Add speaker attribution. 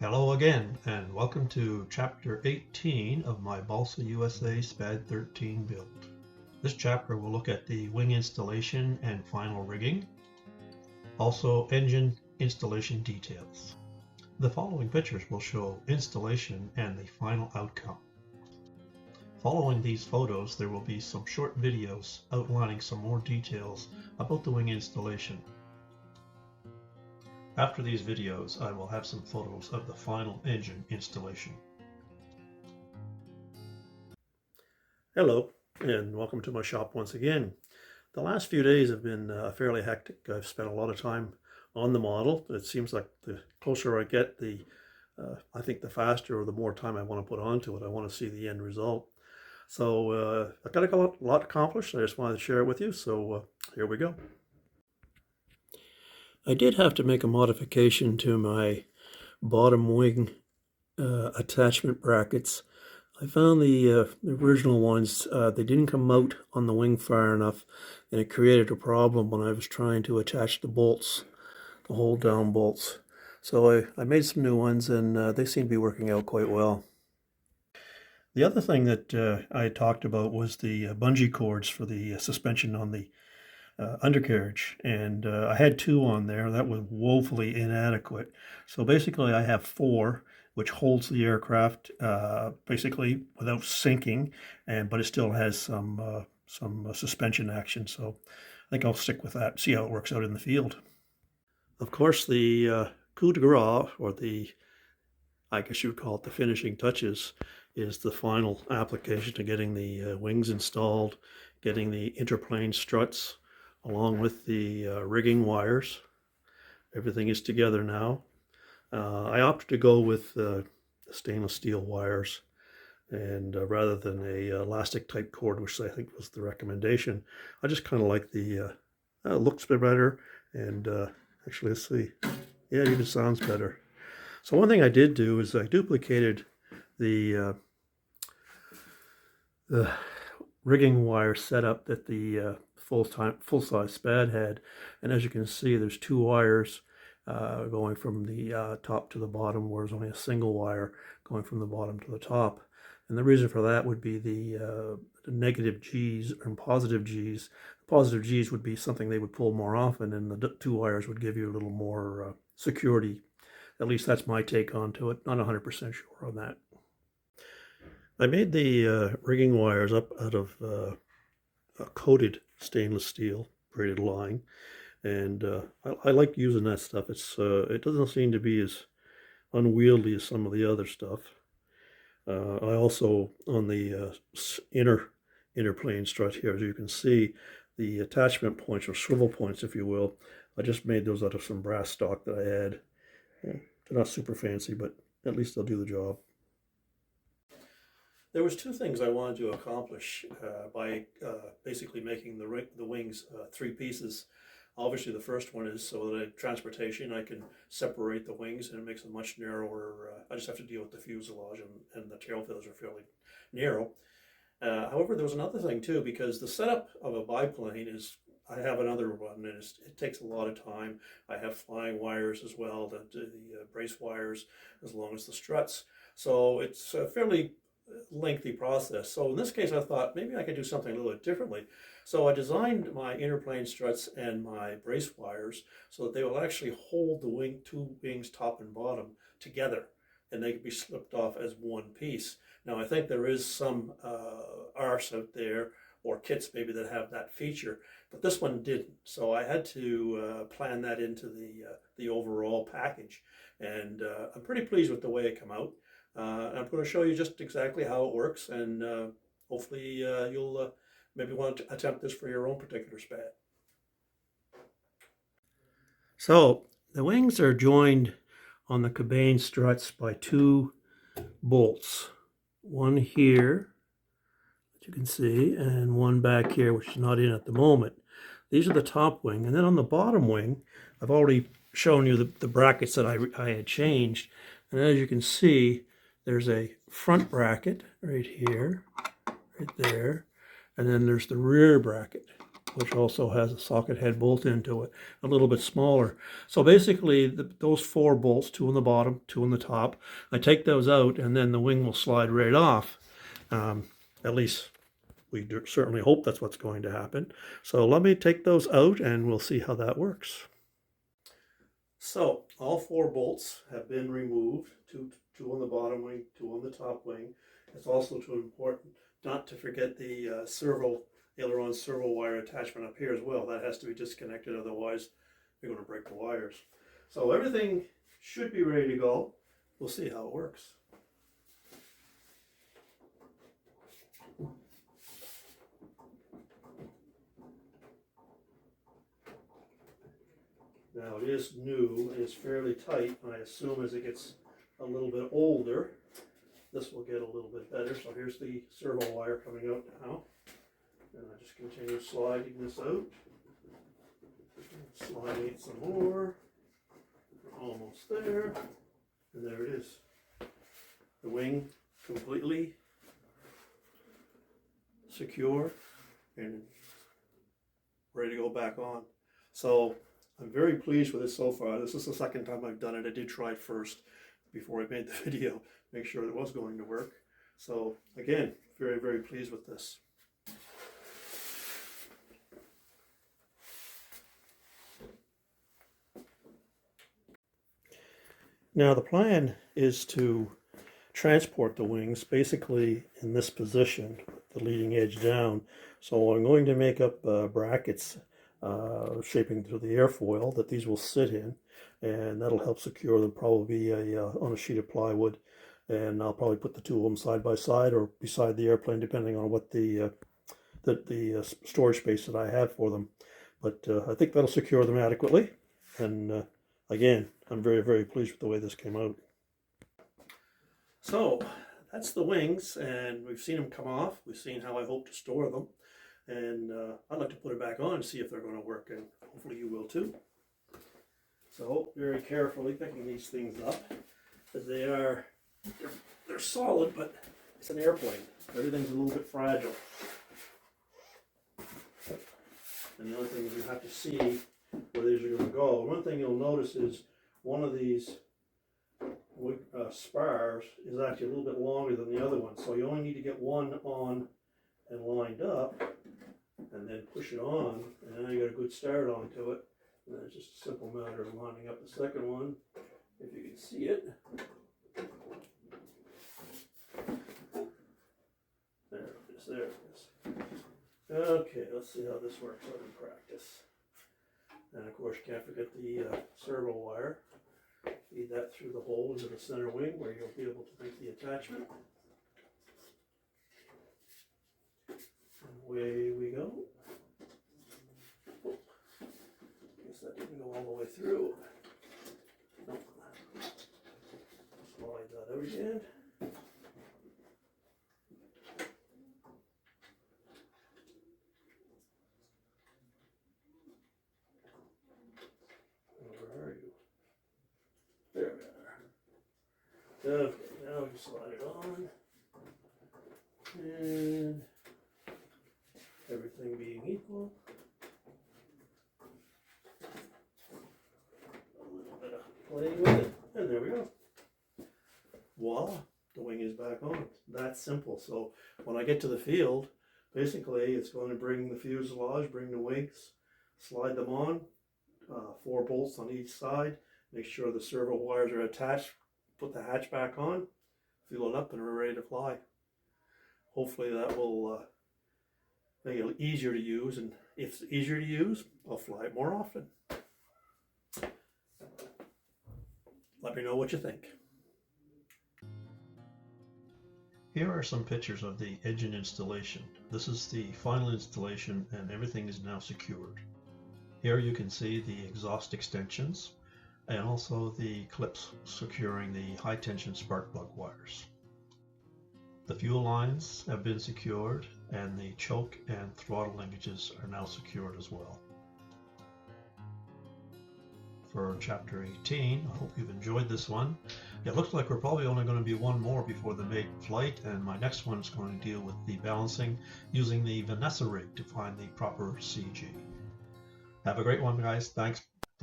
Speaker 1: Hello again, and welcome to Chapter 18 of my Balsa USA SPAD 13 build. This chapter will look at the wing installation and final rigging, also engine installation details. The following pictures will show installation and the final outcome. Following these photos, there will be some short videos outlining some more details about the wing installation. After these videos, I will have some photos of the final engine installation. Hello, and welcome to my shop once again. The last few days have been fairly hectic. I've spent a lot of time on the model. It seems like the closer I get, I think the faster or the more time I want to put onto it. I want to see the end result. So I've got a lot accomplished. I just wanted to share it with you. So here we go. I did have to make a modification to my bottom wing attachment brackets. I found the original ones, they didn't come out on the wing far enough, and it created a problem when I was trying to attach the bolts, the hold down bolts. So I made some new ones, and they seem to be working out quite well. The other thing that I talked about was the bungee cords for the suspension on the undercarriage, and I had 2 on there. That was woefully inadequate. So basically I have 4, which holds the aircraft basically without sinking, but it still has some suspension action. So I think I'll stick with that, see how it works out in the field. Of course, the coup de grace, or I guess you would call it the finishing touches, is the final application to getting the wings installed, getting the interplane struts along with the rigging wires. Everything is together now. I opted to go with stainless steel wires, and rather than a elastic type cord, which I think was the recommendation. I just kind of like the looks better, and actually, let's see, yeah, it even sounds better. So one thing I did do is I duplicated the rigging wire setup that the full-size SPAD had, and as you can see, there's 2 wires going from the top to the bottom, whereas only a single wire going from the bottom to the top. And the reason for that would be the negative G's and positive G's. Positive G's would be something they would pull more often, and the 2 wires would give you a little more security. At least that's my take onto it. Not 100% sure on that. I made the rigging wires up out of coated stainless steel braided line, and I like using that stuff. It doesn't seem to be as unwieldy as some of the other stuff. I also, on the inner plane strut here, as you can see, the attachment points, or swivel points if you will, I just made those out of some brass stock that I had. They're not super fancy, but at least they'll do the job. There was 2 things I wanted to accomplish by basically making the wings 3 pieces. Obviously, the first one is so that transportation, I can separate the wings, and it makes them much narrower. I just have to deal with the fuselage, and the tail feathers are fairly narrow. However, there was another thing too, because the setup of a biplane is, I have another one, and it takes a lot of time. I have flying wires as well, the brace wires, as long as the struts. So it's a fairly lengthy process. So in this case, I thought maybe I could do something a little bit differently. So I designed my interplane struts and my brace wires so that they will actually hold the 2 wings, top and bottom, together, and they can be slipped off as one piece. Now I think there is some ARFs out there, or kits maybe, that have that feature, but this one didn't. So I had to plan that into the overall package, and I'm pretty pleased with the way it came out. I'm going to show you just exactly how it works, and hopefully you'll maybe want to attempt this for your own particular SPAD. So the wings are joined on the cabane struts by 2 bolts. One here, as you can see, and one back here, which is not in at the moment. These are the top wing, and then on the bottom wing, I've already shown you the brackets that I had changed, and as you can see, there's a front bracket right here, right there, and then there's the rear bracket which also has a socket head bolt into it, a little bit smaller. So basically, those 4 bolts, 2 on the bottom, 2 on the top, I take those out, and then the wing will slide right off. At least we certainly hope that's what's going to happen. So let me take those out, and we'll see how that works. So all 4 bolts have been removed, two on the bottom wing, 2 on the top wing. It's also too important not to forget the aileron servo wire attachment up here as well. That has to be disconnected, otherwise you're going to break the wires. So everything should be ready to go. We'll see how it works. Now it is new and it's fairly tight, and I assume as it gets a little bit older, this will get a little bit better. So here's the servo wire coming out now. And I just continue sliding this out. Sliding it some more. We're almost there. And there it is. The wing completely secure and ready to go back on. So I'm very pleased with this so far. This is the second time I've done it. I did try it first before I made the video, make sure it was going to work. So again, very, very pleased with this. Now the plan is to transport the wings basically in this position, the leading edge down. So I'm going to make up brackets shaping through the airfoil that these will sit in, and that'll help secure them, probably on a sheet of plywood. And I'll probably put the 2 of them side by side or beside the airplane, depending on what the storage space that I have for them. But I think that'll secure them adequately. And again, I'm very, very pleased with the way this came out. So that's the wings, and we've seen them come off. We've seen how I hope to store them. And I'd like to put it back on and see if they're going to work, and hopefully you will too. So very carefully picking these things up, as they're solid, but it's an airplane. Everything's a little bit fragile. And the other thing is you have to see where these are going to go. One thing you'll notice is one of these spars is actually a little bit longer than the other one. So you only need to get one on and lined up, and then push it on, and now you got a good start onto it. And it's just a simple matter of lining up the second one, if you can see it. There it is, there it is. Okay, let's see how this works out in practice. And of course, you can't forget the servo wire. Feed that through the hole into the center wing where you'll be able to make the attachment. And away we go. Oh, guess that didn't go all the way through. Nope. Slide that out again. Where are you? There we are. Okay, now we slide it on. And everything being equal, a little bit of playing with it, and there we go. Voila, the wing is back on. That's simple. So when I get to the field, basically it's going to bring the fuselage, bring the wings, slide them on, 4 bolts on each side, make sure the servo wires are attached, put the hatch back on, fuel it up, and we're ready to fly. Hopefully that will make it easier to use, and if it's easier to use, I'll fly it more often. Let me know what you think. Here are some pictures of the engine installation. This is the final installation, and everything is now secured. Here you can see the exhaust extensions and also the clips securing the high tension spark plug wires. The fuel lines have been secured, and the choke and throttle linkages are now secured as well. for Chapter 18. I hope you've enjoyed this one. It looks like we're probably only going to be one more before the maiden flight, and my next one is going to deal with the balancing using the Vanessa rig to find the proper CG. Have a great one, guys. Thanks.